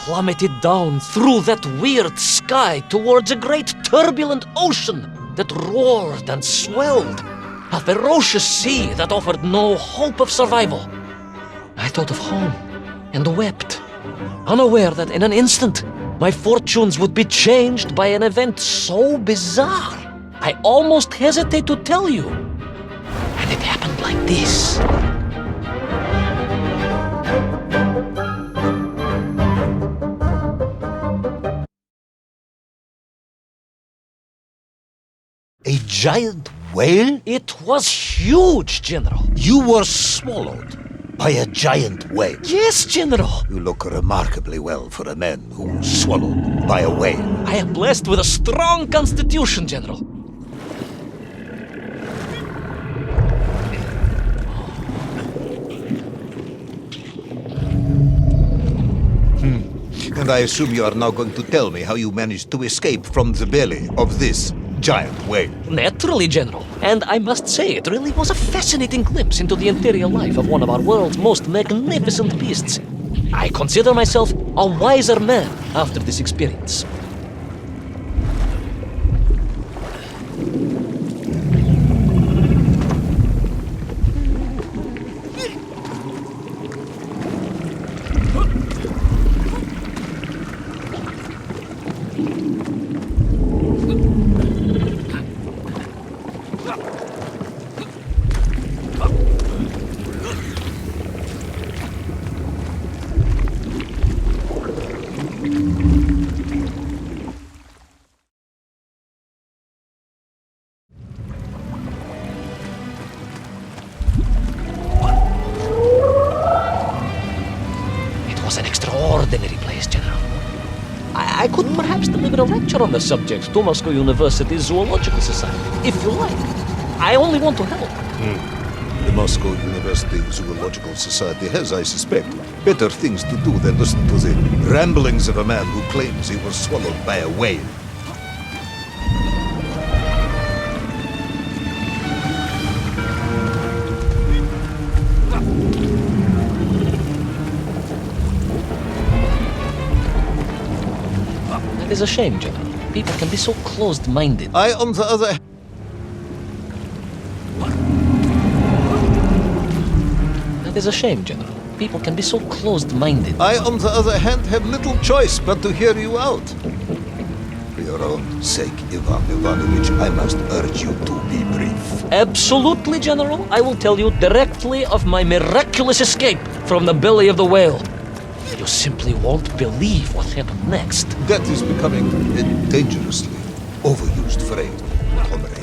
plummeted down through that weird sky towards a great turbulent ocean that roared and swelled, a ferocious sea that offered no hope of survival. I thought of home and wept, unaware that in an instant my fortunes would be changed by an event so bizarre I almost hesitate to tell you. And it happened like this. A giant whale? It was huge, General. You were swallowed by a giant whale. Yes, General. You look remarkably well for a man who was swallowed by a whale. I am blessed with a strong constitution, General. And I assume you are now going to tell me how you managed to escape from the belly of this giant whale. Naturally, General. And I must say, it really was a fascinating glimpse into the interior life of one of our world's most magnificent beasts. I consider myself a wiser man after this experience. An extraordinary place, General. I could perhaps deliver a lecture on the subject to Moscow University's Zoological Society, if you like. I only want to help. The Moscow University Zoological Society has, I suspect, better things to do than listen to the ramblings of a man who claims he was swallowed by a whale. It is a shame, General. People can be so closed-minded. I, on the other... That is a shame, General. People can be so closed-minded. I, on the other hand, have little choice but to hear you out. For your own sake, Ivan Ivanovich, I must urge you to be brief. Absolutely, General. I will tell you directly of my miraculous escape from the belly of the whale. You simply won't believe what happened next. That is becoming a dangerously overused phrase, comrade.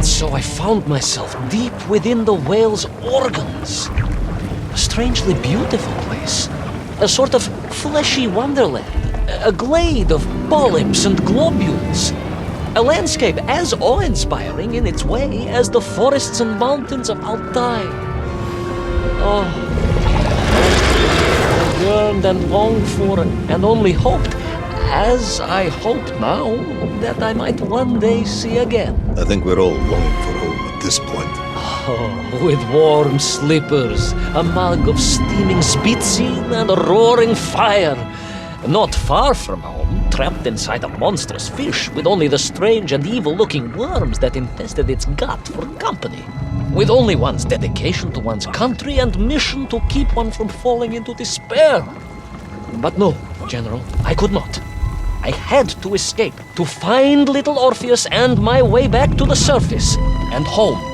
So I found myself deep within the whale's organs. A strangely beautiful place. A sort of fleshy wonderland. A glade of polyps and globules. A landscape as awe-inspiring in its way as the forests and mountains of Altai. Oh, I yearned and longed for and only hoped, as I hope now, that I might one day see again. I think we're all longing for home at this point. Oh, with warm slippers, a mug of steaming Spitzin, and a roaring fire. Not far from home, trapped inside a monstrous fish with only the strange and evil-looking worms that infested its gut for company. With only one's dedication to one's country and mission to keep one from falling into despair. But no, General, I could not. I had to escape, to find little Orpheus and my way back to the surface and home.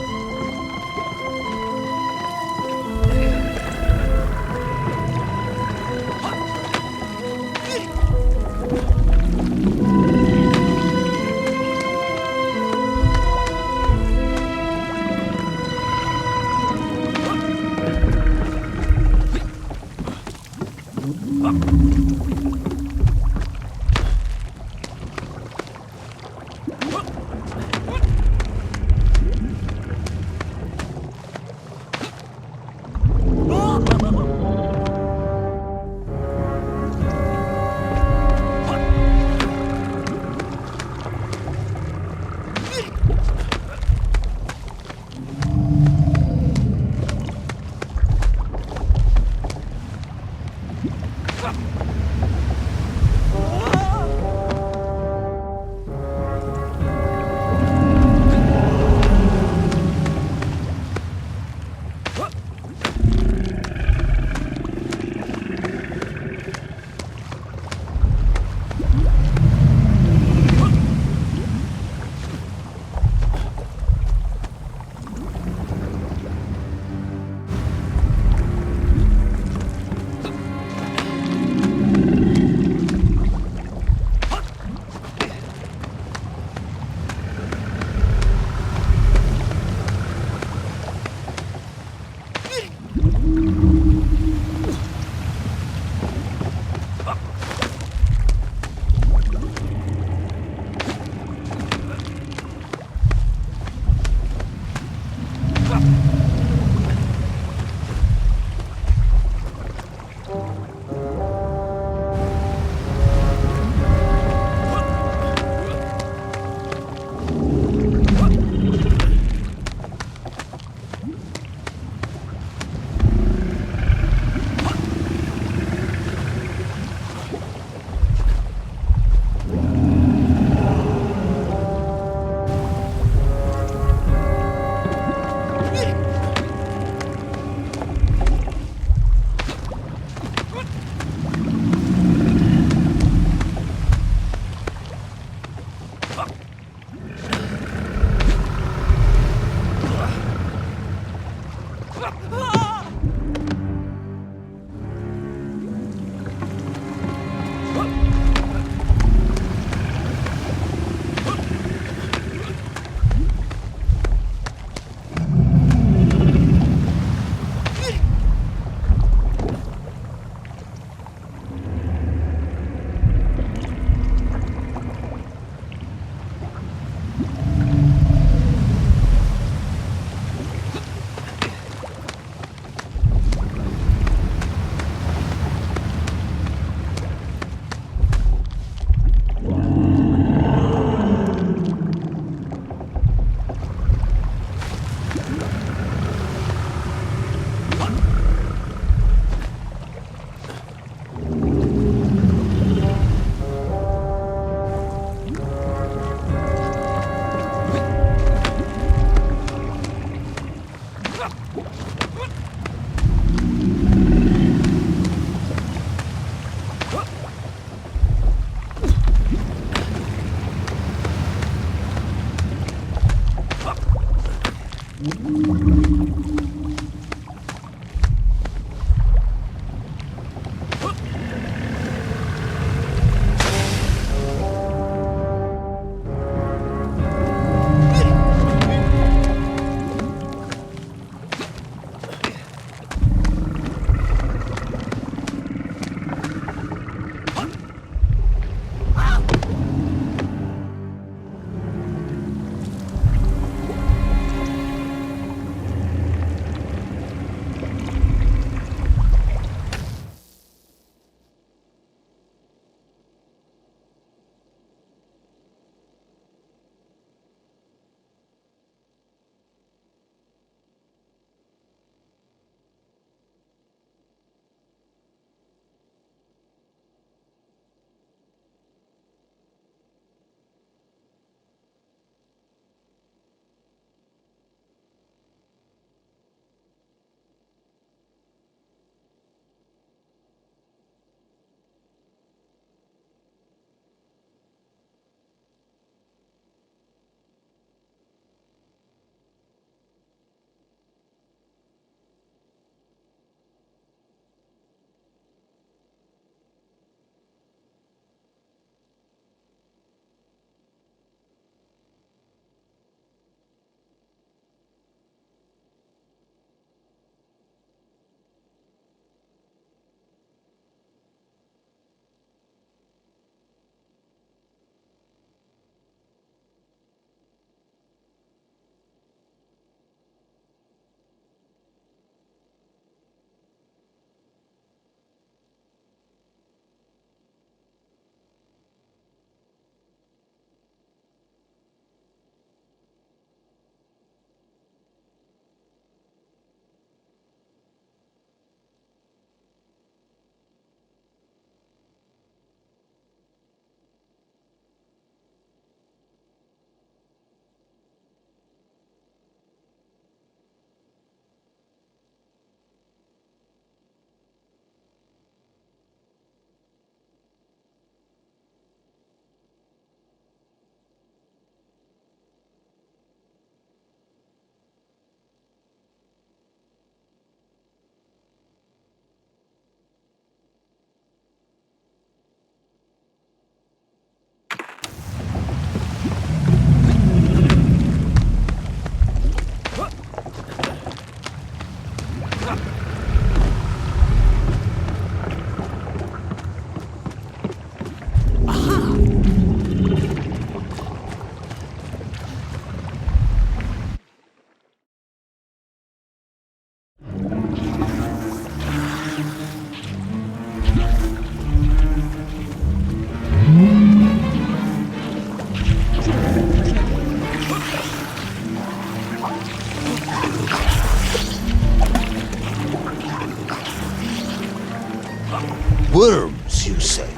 Worms, you say?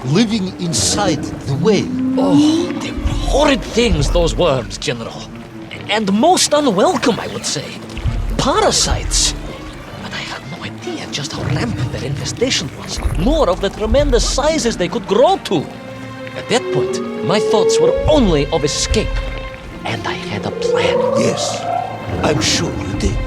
Living inside the whale? Oh, they were horrid things, those worms, General. And most unwelcome, I would say. Parasites. But I had no idea just how rampant their infestation was, nor of the tremendous sizes they could grow to. At that point, my thoughts were only of escape. And I had a plan. Yes, I'm sure you did.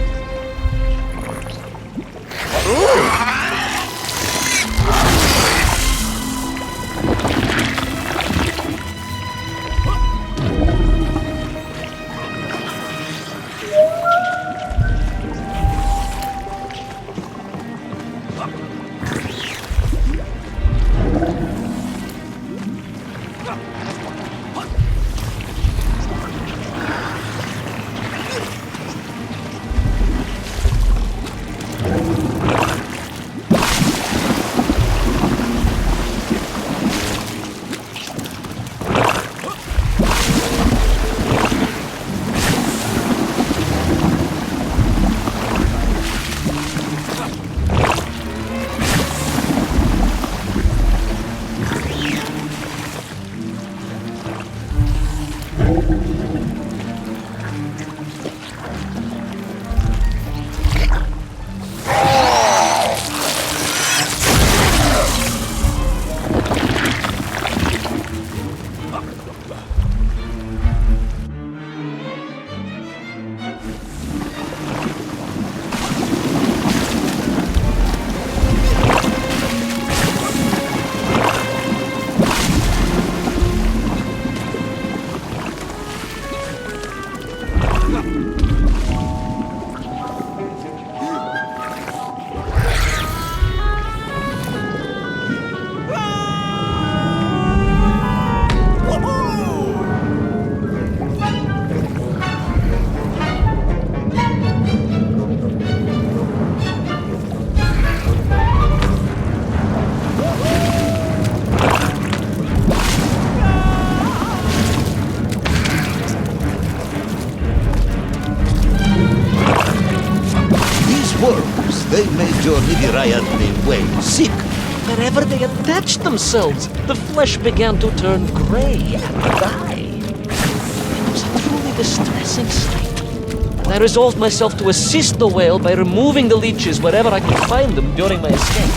They made your Nivirayan whale sick. Wherever they attached themselves, the flesh began to turn gray and die. It was a truly distressing sight. And I resolved myself to assist the whale by removing the leeches wherever I could find them during my escape.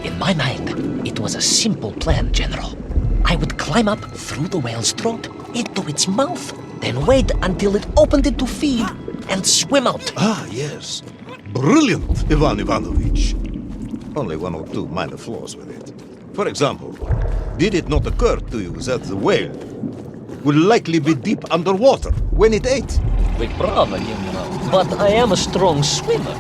In my mind, it was a simple plan, General. I would climb up through the whale's throat, into its mouth, then wait until it opened it to feed, and swim out. Ah, yes. Brilliant, Ivan Ivanovich. Only one or two minor flaws with it. For example, did it not occur to you that the whale would likely be deep underwater when it ate? Вы правы, General, but I am a strong swimmer.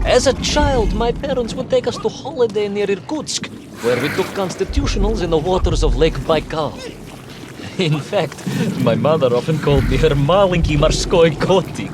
As a child, my parents would take us to holiday near Irkutsk, where we took constitutionals in the waters of Lake Baikal. In fact, my mother often called me her маленький морской котик.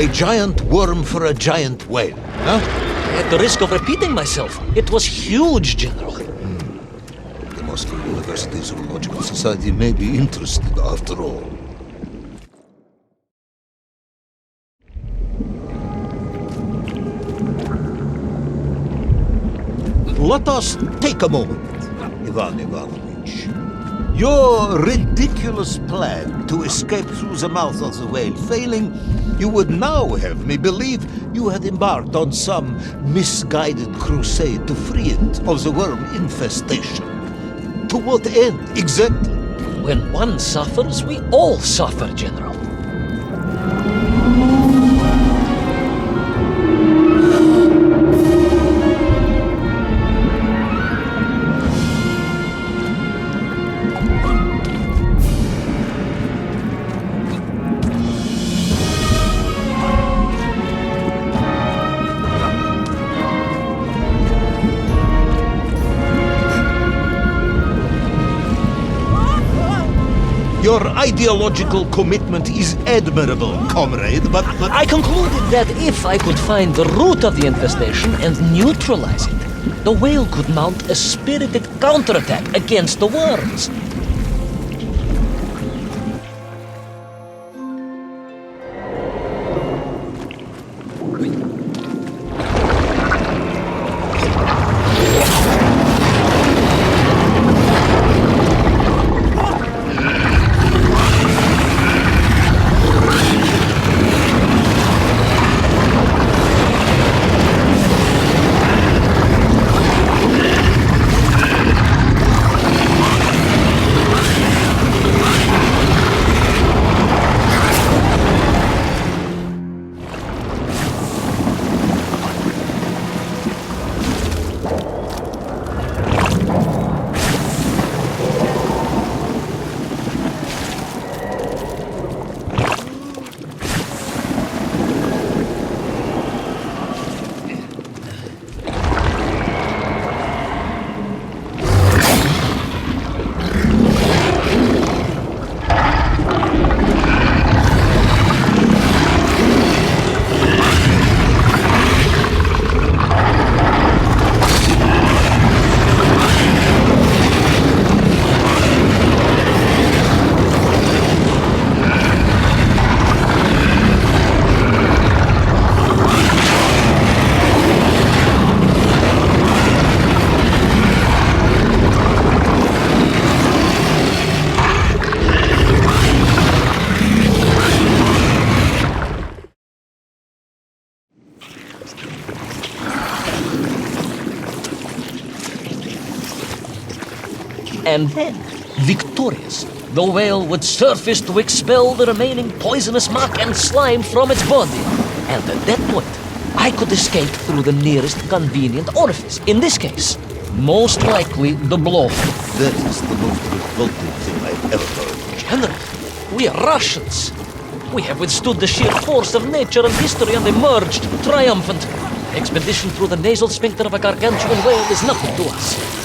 A giant worm for a giant whale, huh? At the risk of repeating myself, it was huge, General. The Moscow University Zoological Society may be interested after all. Let us take a moment, Ivan Ivanovich. Your ridiculous plan to escape through the mouth of the whale failing, you would now have me believe you had embarked on some misguided crusade to free it of the worm infestation. To what end, exactly? When one suffers, we all suffer, General. Your ideological commitment is admirable, comrade, but... I concluded that if I could find the root of the infestation and neutralize it, the whale could mount a spirited counterattack against the worms. And then, victorious, the whale would surface to expel the remaining poisonous muck and slime from its body. And at that point, I could escape through the nearest convenient orifice. In this case, most likely the blowhole. That is the most revolting thing I've ever heard. General, we are Russians. We have withstood the sheer force of nature and history and emerged triumphant. Expedition through the nasal sphincter of a gargantuan whale is nothing to us.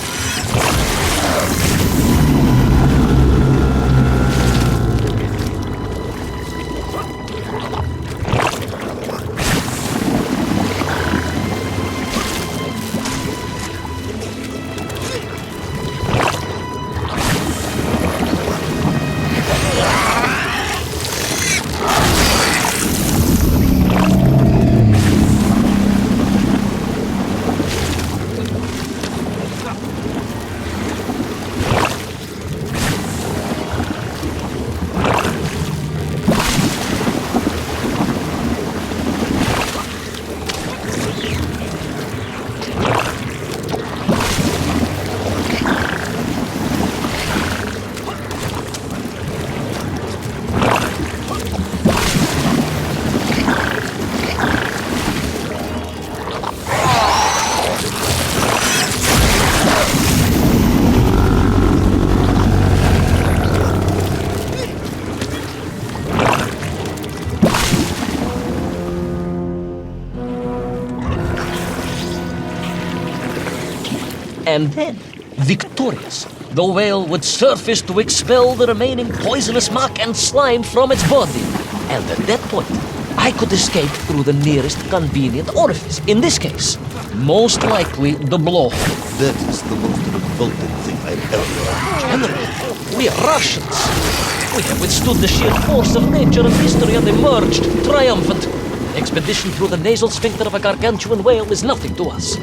And then, victorious, the whale would surface to expel the remaining poisonous muck and slime from its body. And at that point, I could escape through the nearest convenient orifice. In this case, most likely the blowhole. That is the most revolting thing I've ever heard. General, we are Russians. We have withstood the sheer force of nature and history and emerged triumphant. Expedition through the nasal sphincter of a gargantuan whale is nothing to us.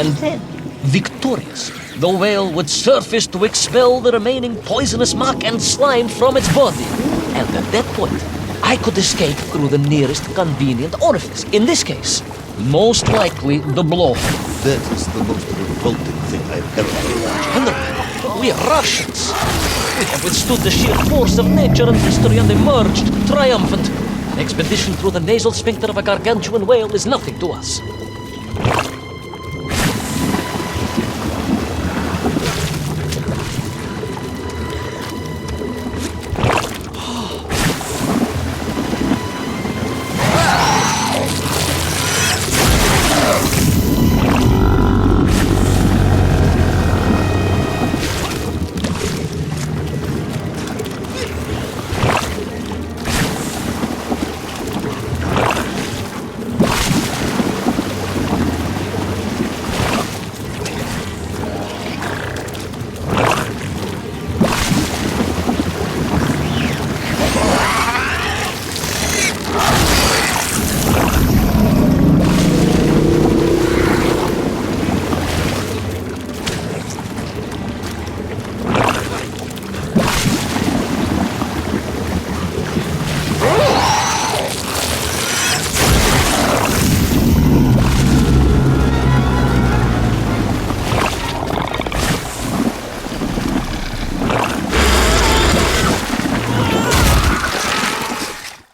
And then, victorious, the whale would surface to expel the remaining poisonous muck and slime from its body. And at that point, I could escape through the nearest convenient orifice. In this case, most likely the blowhole. That is the most revolting thing I've ever heard. General, we are Russians. We have withstood the sheer force of nature and history and emerged triumphant. An expedition through the nasal sphincter of a gargantuan whale is nothing to us.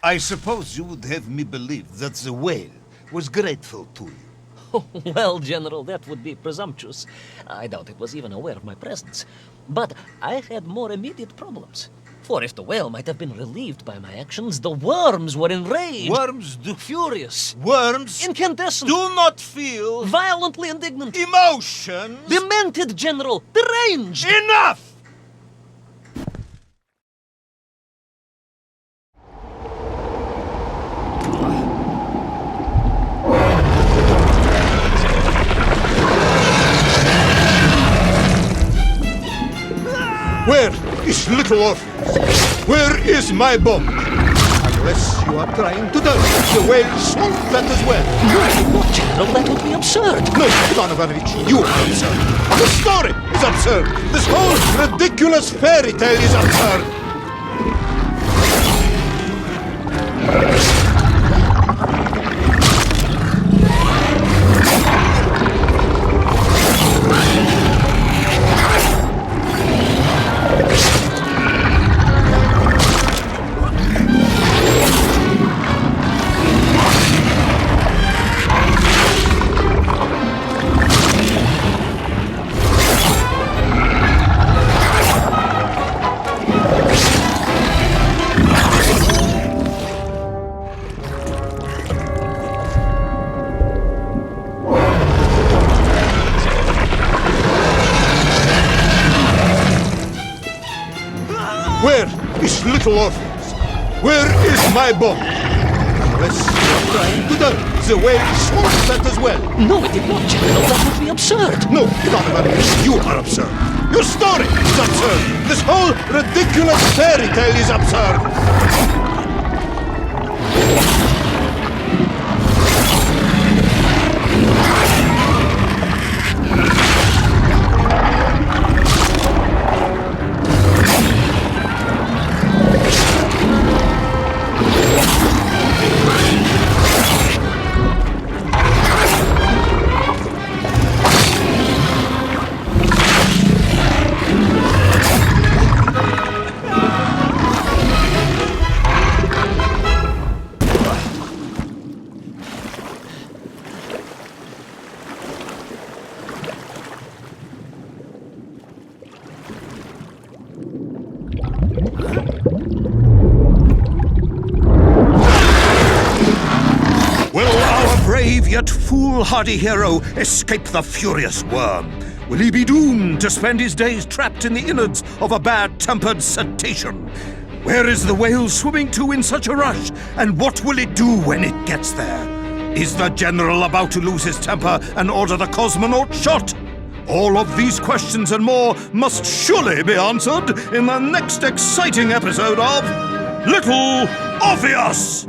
I suppose you would have me believe that the whale was grateful to you. Well, General, that would be presumptuous. I doubt it was even aware of my presence. But I had more immediate problems. For if the whale might have been relieved by my actions, the worms were enraged. Worms do... Furious. Worms Incandescent. do not feel... Violently indignant. emotions. Demented, General. Deranged. Enough! Where is little Orpheus? Where is my bomb? Unless you are trying to dodge, the whale swung that as well. No, General, that would be absurd. No, Ivan Ivanovich, you are absurd. The story is absurd. This whole ridiculous fairy tale is absurd. Where is little Orpheus? Where is my bomb? Unless you are trying to dodge, the whale swung that as well. No, it did not, General. That would be absurd. No, Ivan Ivanovich, you are absurd. Your story is absurd. This whole ridiculous fairy tale is absurd. Brave yet foolhardy hero escape the furious worm? Will he be doomed to spend his days trapped in the innards of a bad-tempered cetacean? Where is the whale swimming to in such a rush, and what will it do when it gets there? Is the general about to lose his temper and order the cosmonaut shot? All of these questions and more must surely be answered in the next exciting episode of Little Orpheus!